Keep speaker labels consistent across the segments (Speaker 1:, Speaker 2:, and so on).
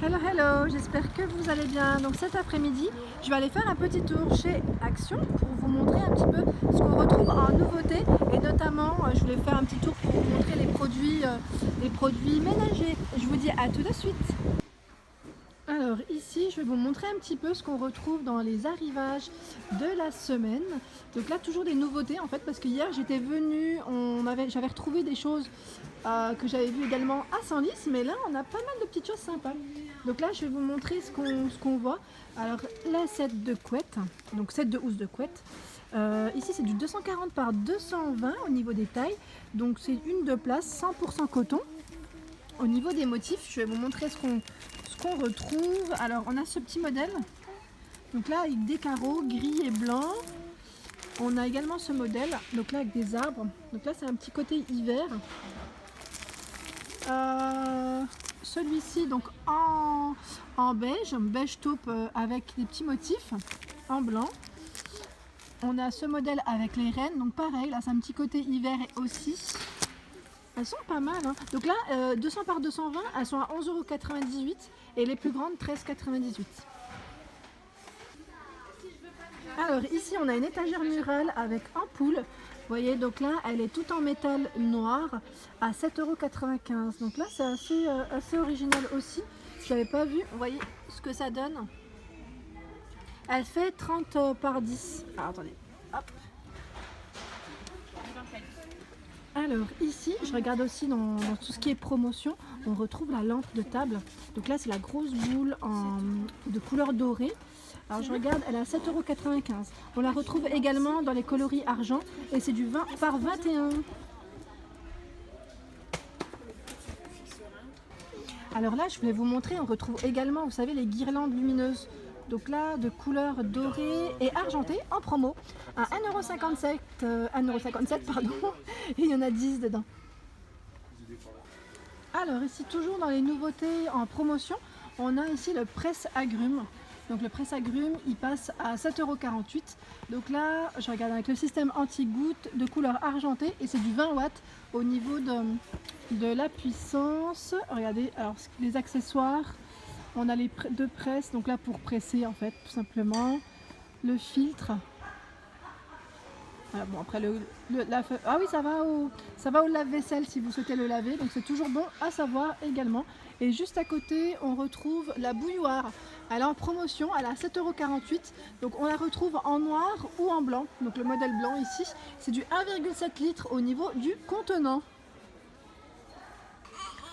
Speaker 1: Hello, hello, j'espère que vous allez bien. Donc cet après-midi, je vais aller faire un petit tour chez Action pour vous montrer un petit peu ce qu'on retrouve en nouveauté et notamment, je voulais faire un petit tour pour vous montrer les produits ménagers. Je vous dis à tout de suite. Alors ici, je vais vous montrer un petit peu ce qu'on retrouve dans les arrivages de la semaine. Donc là, toujours des nouveautés en fait, parce que hier j'étais venue, j'avais retrouvé des choses que j'avais vues également à Senlis, mais là on a pas mal de petites choses sympas. Donc là, je vais vous montrer ce qu'on voit. Alors la set de couette, donc set de housse de couette. Ici c'est du 240 par 220 au niveau des tailles, donc c'est une de place 100% coton. Au niveau des motifs, je vais vous montrer ce qu'on retrouve. Alors on a ce petit modèle, donc là avec des carreaux gris et blanc. On a également ce modèle, donc là avec des arbres. Donc là c'est un petit côté hiver. Celui-ci donc en beige taupe avec des petits motifs en blanc. On a ce modèle avec les rennes, donc pareil, là c'est un petit côté hiver aussi. Elles sont pas mal, hein. Donc là, 200 par 220, elles sont à 11,98 € et les plus grandes 13,98 €. Alors ici, on a une étagère murale avec ampoule. Vous voyez, donc là, elle est toute en métal noir à 7,95 €. Donc là, c'est assez original aussi. Je n'avais pas vu, vous voyez ce que ça donne. Elle fait 30 par 10. Alors attendez, hop. Alors ici, je regarde aussi dans tout ce qui est promotion, on retrouve la lampe de table. Donc là, c'est la grosse boule de couleur dorée. Alors je regarde, elle est à 7,95 €. On la retrouve également dans les coloris argent et c'est du 20 par 21. Alors là, je voulais vous montrer, on retrouve également, vous savez, les guirlandes lumineuses. Donc là, de couleur dorée et argentée en promo à 1,57 €, 1,57 € pardon, et il y en a 10 dedans. Alors ici, toujours dans les nouveautés en promotion, on a ici le presse-agrumes. Donc le presse-agrumes, il passe à 7,48 €. Donc là, je regarde avec le système anti-goutte de couleur argentée et c'est du 20 watts au niveau de la puissance. Regardez, alors les accessoires, on a les deux presses, donc là pour presser en fait, tout simplement. Le filtre. Voilà, bon après ah oui, ça va au lave-vaisselle si vous souhaitez le laver, donc c'est toujours bon à savoir également. Et juste à côté, on retrouve la bouilloire. Elle est en promotion, elle est à 7,48 €. Donc on la retrouve en noir ou en blanc. Donc le modèle blanc ici, c'est du 1,7 litres au niveau du contenant.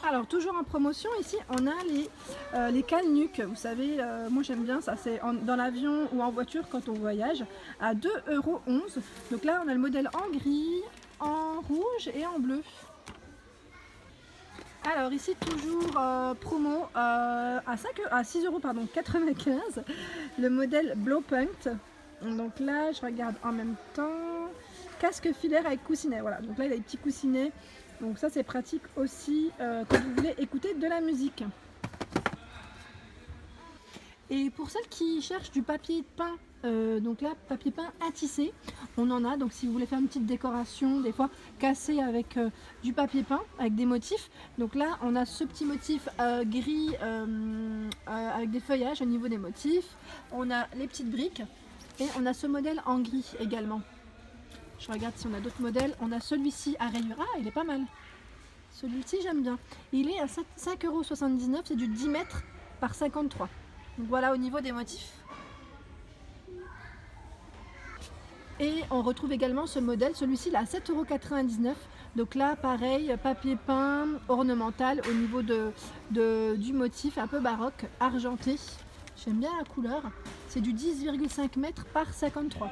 Speaker 1: Alors toujours en promotion ici on a les cale-nuques, vous savez, moi j'aime bien ça, c'est dans l'avion ou en voiture quand on voyage à 2,11 €. Donc là on a le modèle en gris, en rouge et en bleu. Alors ici toujours promo à 6,95 €, le modèle Blowpunct. Donc là je regarde en même temps, casque filaire avec coussinet, voilà, donc là il a des petits coussinets. Donc ça c'est pratique aussi quand vous voulez écouter de la musique. Et pour celles qui cherchent du papier peint, donc là papier peint à tisser, on en a. Donc si vous voulez faire une petite décoration, des fois cassée avec du papier peint, avec des motifs. Donc là on a ce petit motif gris avec des feuillages au niveau des motifs. On a les petites briques et on a ce modèle en gris également. Je regarde si on a d'autres modèles. On a celui-ci à rayures. Ah, il est pas mal. Celui-ci, j'aime bien. Il est à 5,79 €. C'est du 10 mètres par 53. Donc voilà au niveau des motifs. Et on retrouve également ce modèle. Celui-ci, il est à 7,99 €. Donc là, pareil, papier peint ornemental au niveau du motif un peu baroque, argenté. J'aime bien la couleur. C'est du 10,5 mètres par 53.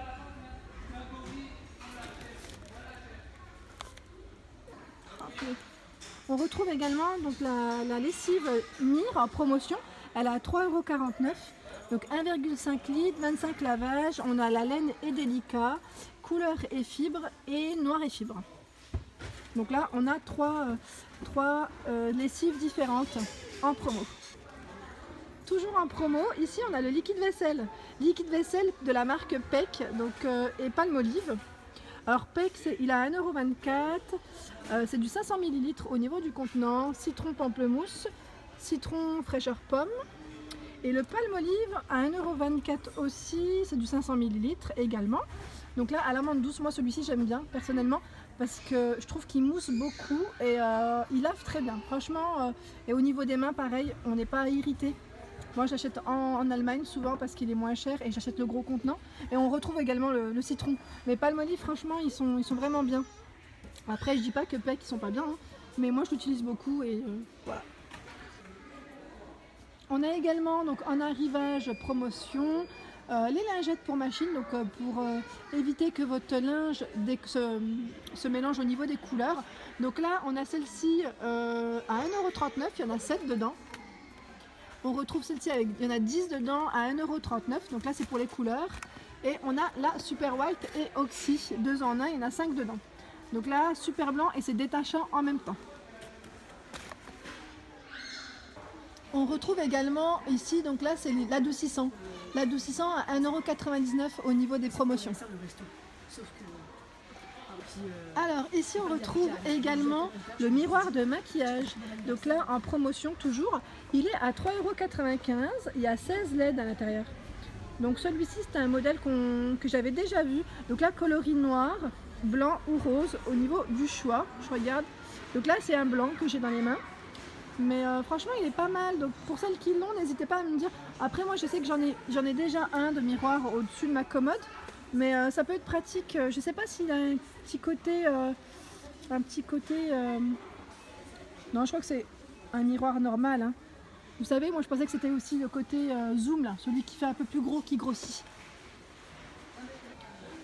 Speaker 1: On retrouve également donc la lessive Mire en promotion, elle est à 3,49 €, donc 1,5 litres, 25 lavages. On a la laine et délicat, couleur et fibre et noir et fibre. Donc là on a trois lessives différentes en promo. Toujours en promo, ici on a le liquide vaisselle de la marque Peck, donc, et Palmolive. Alors Peck, il a 1,24 €, c'est du 500 ml au niveau du contenant, citron pamplemousse, citron fraîcheur pomme. Et le palmolive à 1,24 € aussi, c'est du 500 ml également. Donc là, à l'amande douce, moi celui-ci j'aime bien personnellement parce que je trouve qu'il mousse beaucoup et il lave très bien. Franchement, et au niveau des mains, pareil, on n'est pas irrité. Moi j'achète en Allemagne souvent parce qu'il est moins cher et j'achète le gros contenant. Et on retrouve également le citron. Mais palmolive, franchement, ils sont vraiment bien. Après, je dis pas que Peck ils sont pas bien, hein, mais moi je l'utilise beaucoup et voilà. On a également donc en arrivage promotion les lingettes pour machine, donc pour éviter que votre linge se mélange au niveau des couleurs. Donc là on a celle-ci à 1,39 €, il y en a 7 dedans. On retrouve celle-ci avec, il y en a 10 dedans à 1,39 €, donc là c'est pour les couleurs. Et on a la Super White et Oxy, 2 en 1, il y en a 5 dedans. Donc là super blanc et c'est détachant en même temps. On retrouve également ici, donc là c'est l'adoucissant. L'adoucissant à 1,99 € au niveau des promotions. Alors ici on retrouve également le miroir de maquillage. Donc là en promotion toujours, il est à 3,95 €, il y a 16 LED à l'intérieur. Donc celui-ci c'est un modèle que j'avais déjà vu. Donc là coloris noir, blanc ou rose au niveau du choix. Je regarde. Donc là c'est un blanc que j'ai dans les mains. Mais franchement il est pas mal, donc pour celles qui l'ont, n'hésitez pas à me dire. Après moi je sais que j'en ai déjà un de miroir au-dessus de ma commode, mais ça peut être pratique. Je sais pas s'il a un petit côté, non, je crois que c'est un miroir normal, hein. Vous savez, moi je pensais que c'était aussi le côté zoom là, celui qui fait un peu plus gros, qui grossit.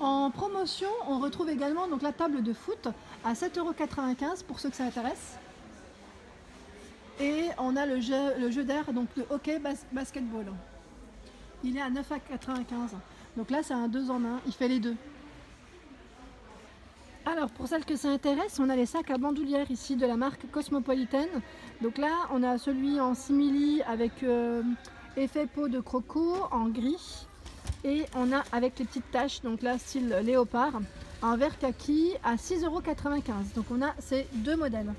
Speaker 1: En promotion on retrouve également donc la table de foot à 7,95 € pour ceux que ça intéresse. Et on a le jeu d'air, donc le hockey basketball. Il est à 9,95 €. Donc là c'est un 2 en 1, il fait les deux. Alors pour celles que ça intéresse, on a les sacs à bandoulière ici de la marque Cosmopolitan. Donc là on a celui en simili avec effet peau de croco en gris. Et on a avec les petites taches, donc là style léopard, en vert kaki à 6,95 €. Donc on a ces deux modèles.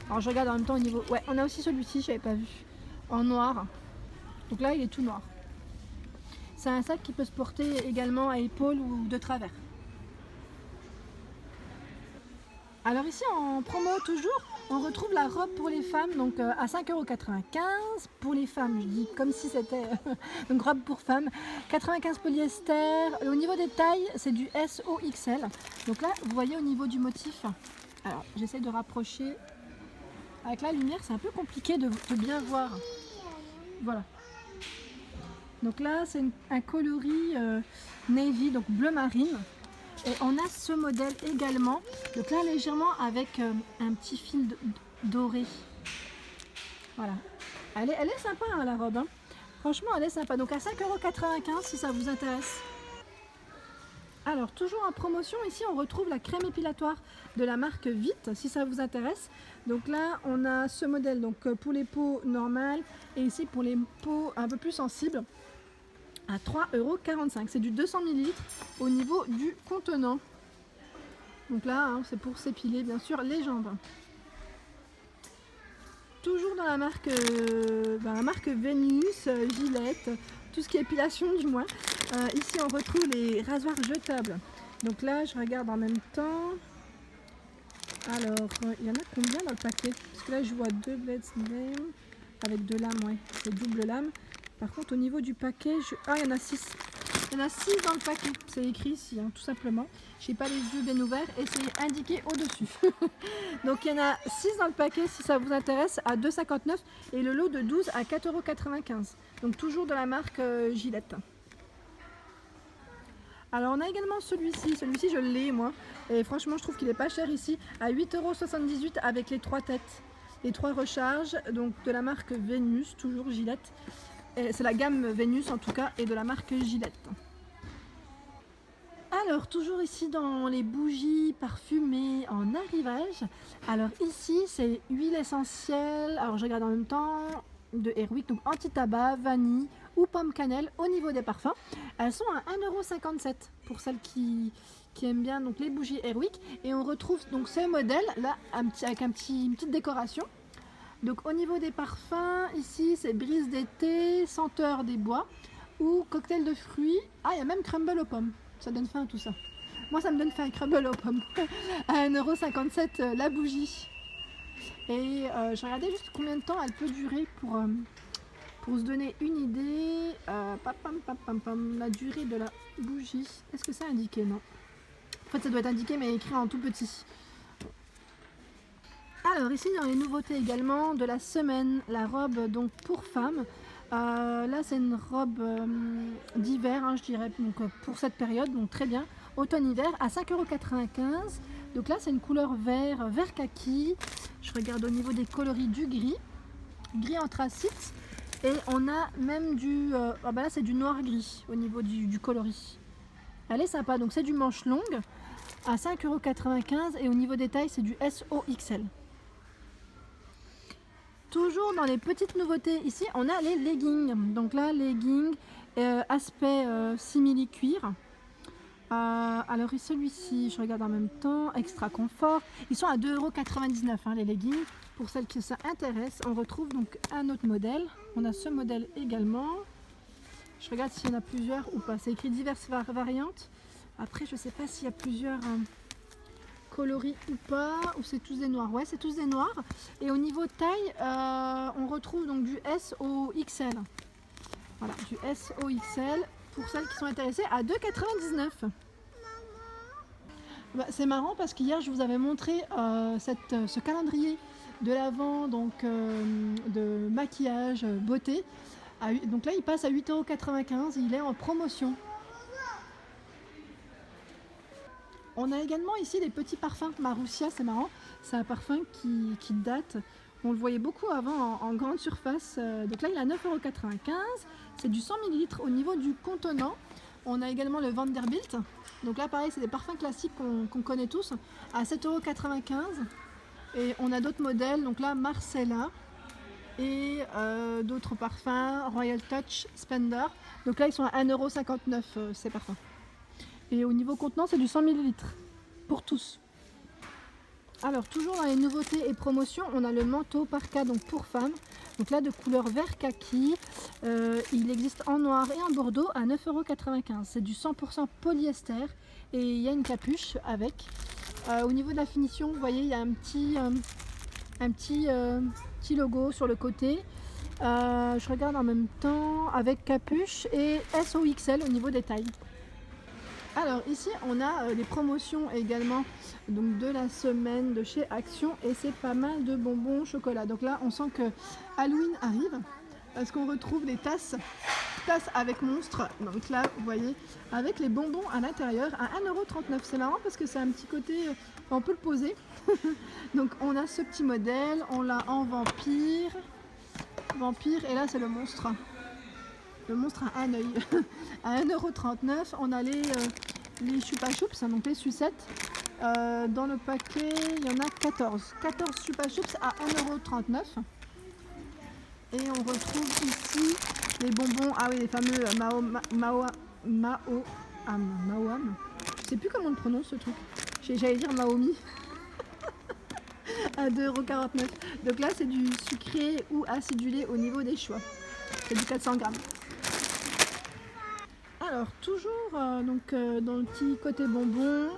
Speaker 1: Alors je regarde en même temps au niveau... Ouais, on a aussi celui-ci, je n'avais pas vu. En noir. Donc là, il est tout noir. C'est un sac qui peut se porter également à épaule ou de travers. Alors ici, en promo toujours, on retrouve la robe pour les femmes, donc à 5,95 € pour les femmes. Je dis comme si c'était une robe pour femmes. 95 polyester. Au niveau des tailles, c'est du SOXL. Donc là, vous voyez au niveau du motif. Alors, j'essaie de rapprocher... Avec la lumière, c'est un peu compliqué de bien voir. Voilà. Donc là, c'est un coloris navy, donc bleu marine. Et on a ce modèle également. Donc là, légèrement avec un petit fil doré. Voilà. Elle est sympa hein, la robe. Hein. Franchement, elle est sympa. Donc à 5,95 € si ça vous intéresse. Alors toujours en promotion, ici on retrouve la crème épilatoire de la marque Vite, si ça vous intéresse. Donc là on a ce modèle donc pour les peaux normales et ici pour les peaux un peu plus sensibles à 3,45 €. C'est du 200 ml au niveau du contenant. Donc là hein, c'est pour s'épiler bien sûr les jambes. Toujours dans la marque Vénus, Gillette, tout ce qui est épilation du moins. Ici on retrouve les rasoirs jetables. Donc là je regarde en même temps. Alors il y en a combien dans le paquet? Parce que là je vois 2 blades avec 2 lames, ouais, c'est double lame. Par contre au niveau du paquet, il y en a 6. Il y en a 6 dans le paquet, c'est écrit ici hein, tout simplement. Je n'ai pas les yeux bien ouverts et c'est indiqué au-dessus. Donc il y en a 6 dans le paquet si ça vous intéresse à 2,59 € et le lot de 12 à 4,95 €. Donc toujours de la marque Gillette. Alors on a également celui-ci je l'ai moi et franchement je trouve qu'il est pas cher ici à 8,78 € avec les 3 têtes, les 3 recharges, donc de la marque Vénus, toujours Gillette. C'est la gamme Vénus en tout cas et de la marque Gillette. Alors toujours ici dans les bougies parfumées en arrivage. Alors ici c'est huile essentielle, alors je regarde en même temps, de Airwick, donc anti-tabac, vanille ou pomme cannelle au niveau des parfums. Elles sont à 1,57 € pour celles qui aiment bien donc les bougies Airwick. Et on retrouve donc ce modèle là avec une petite décoration Donc au niveau des parfums, ici c'est brise d'été, senteur des bois ou cocktail de fruits. Ah, il y a même crumble aux pommes, ça donne faim tout ça. Moi ça me donne faim, crumble aux pommes. À 1,57 € la bougie. Et je regardais juste combien de temps elle peut durer pour se donner une idée. La durée de la bougie, est-ce que c'est indiqué? Non. En fait ça doit être indiqué mais écrit en tout petit. Alors ici dans les nouveautés également de la semaine, la robe donc pour femmes. Là c'est une robe d'hiver, hein, je dirais, donc, pour cette période, donc très bien, automne-hiver à 5,95 €. Donc là c'est une couleur vert kaki. Je regarde au niveau des coloris du gris anthracite. Et on a même du, là c'est du noir gris au niveau du coloris. Elle est sympa, donc c'est du manche longue à 5,95 € et au niveau des tailles c'est du SOXL. Toujours dans les petites nouveautés, ici on a les leggings. Donc là, leggings, aspect simili cuir. Alors celui-ci, je regarde en même temps, extra confort. Ils sont à 2,99 € hein, les leggings. Pour celles qui s'intéressent, on retrouve donc un autre modèle. On a ce modèle également. Je regarde s'il y en a plusieurs ou pas. C'est écrit diverses variantes. Après, je ne sais pas s'il y a plusieurs coloris ou pas, ou c'est tous des noirs. Ouais, c'est tous des noirs. Et au niveau taille, on retrouve donc du SOXL. Voilà, du SOXL pour celles qui sont intéressées à 2,99 €. Bah, c'est marrant parce qu'hier je vous avais montré ce calendrier de l'Avent, donc de maquillage beauté. Donc là il passe à 8,95 €, il est en promotion. On a également ici des petits parfums Marussia, c'est marrant, c'est un parfum qui date, on le voyait beaucoup avant en grande surface, donc là il est à 9,95 €, c'est du 100 ml au niveau du contenant. On a également le Vanderbilt, donc là pareil c'est des parfums classiques qu'on connaît tous, à 7,95 €. Et on a d'autres modèles, donc là Marcella et d'autres parfums, Royal Touch, Splendor, donc là ils sont à 1,59 € ces parfums. Et au niveau contenant, c'est du 100 ml pour tous. Alors, toujours dans les nouveautés et promotions, on a le manteau parka donc pour femmes. Donc là, de couleur vert kaki. Il existe en noir et en bordeaux à 9,95 €. C'est du 100% polyester et il y a une capuche avec. Au niveau de la finition, vous voyez, il y a un petit logo sur le côté. Je regarde en même temps avec capuche et SOXL au niveau des tailles. Alors ici on a les promotions également donc de la semaine de chez Action et c'est pas mal de bonbons au chocolat. Donc là on sent que Halloween arrive parce qu'on retrouve les tasses avec monstres. Donc là vous voyez avec les bonbons à l'intérieur à 1,39 €. C'est marrant parce que c'est un petit côté, on peut le poser. Donc on a ce petit modèle, on l'a en vampire et là c'est le monstre. Le monstre a un œil. À 1,39 €, on a les chupa chups, donc les sucettes. Dans le paquet, il y en a 14. 14 chupa chups à 1,39 €. Et on retrouve ici les bonbons, ah oui, les fameux Maoam. Je sais plus comment on le prononce ce truc. J'allais dire Maomi. À 2,49 €. Donc là, c'est du sucré ou acidulé au niveau des choix. C'est du 400 grammes. Alors toujours dans le petit côté bonbon,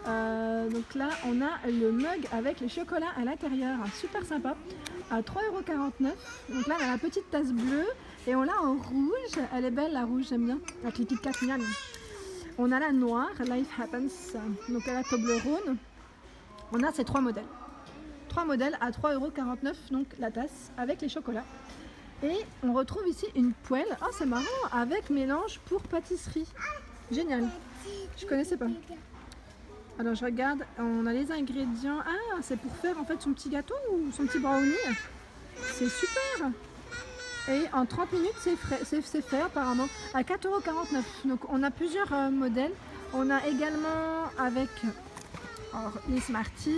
Speaker 1: donc là on a le mug avec les chocolats à l'intérieur, super sympa, à 3,49 €. Donc là on a la petite tasse bleue et on l'a en rouge, elle est belle la rouge, j'aime bien, avec les Kit Kat miam. On a la noire, Life Happens, donc à la Toblerone. On a ces trois modèles à 3,49 €, donc la tasse avec les chocolats. Et on retrouve ici une poêle, oh c'est marrant, avec mélange pour pâtisserie. Génial, je connaissais pas. Alors je regarde, on a les ingrédients. Ah, c'est pour faire en fait son petit gâteau ou son petit brownie. C'est super. Et en 30 minutes c'est fait apparemment à 4,49 €. Donc on a plusieurs modèles. On a également avec les Smarties.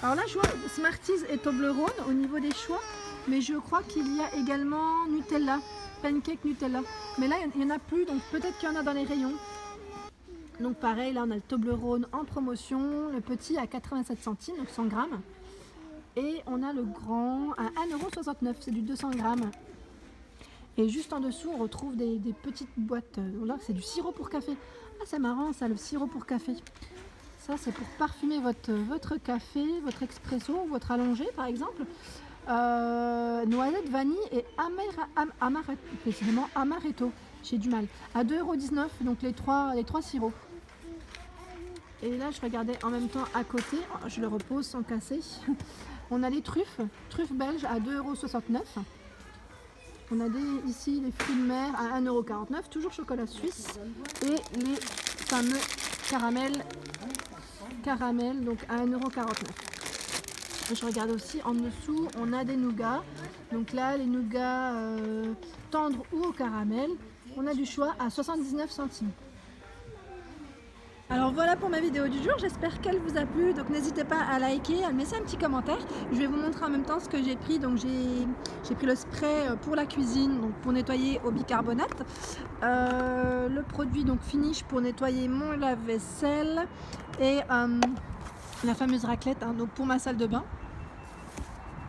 Speaker 1: Alors là je vois Smarties et Toblerone au niveau des choix. Mais je crois qu'il y a également Nutella, pancake Nutella. Mais là, il n'y en a plus, donc peut-être qu'il y en a dans les rayons. Donc pareil, là on a le Toblerone en promotion, le petit à 87 centimes, donc 100 grammes. Et on a le grand à 1,69 €, c'est du 200 grammes. Et juste en dessous, on retrouve des petites boîtes. Là, c'est du sirop pour café. Ah, c'est marrant ça, le sirop pour café. Ça, c'est pour parfumer votre café, votre expresso, votre allongé par exemple. Noisette, vanille et amaretto. J'ai du mal. À 2,19 €, donc les trois sirops. Et là, je regardais en même temps à côté, je le repose sans casser. On a les truffes belges à 2,69 €. On a ici les fruits de mer à 1,49 €, toujours chocolat suisse. Et les fameux caramel donc à 1,49 €. Je regarde aussi en dessous, on a des nougats. Donc là, les nougats tendres ou au caramel, on a du choix à 79 centimes. Alors voilà pour ma vidéo du jour, j'espère qu'elle vous a plu, donc n'hésitez pas à liker, à me laisser un petit commentaire. Je vais vous montrer en même temps ce que j'ai pris, donc j'ai pris le spray pour la cuisine, donc pour nettoyer au bicarbonate, le produit donc Finish pour nettoyer mon lave-vaisselle et la fameuse raclette donc pour ma salle de bain.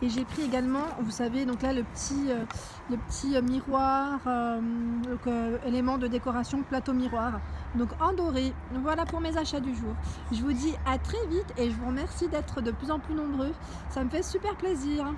Speaker 1: Et j'ai pris également, vous savez, donc là le petit miroir, élément de décoration, plateau miroir, donc en doré. Voilà pour mes achats du jour. Je vous dis à très vite et je vous remercie d'être de plus en plus nombreux. Ça me fait super plaisir.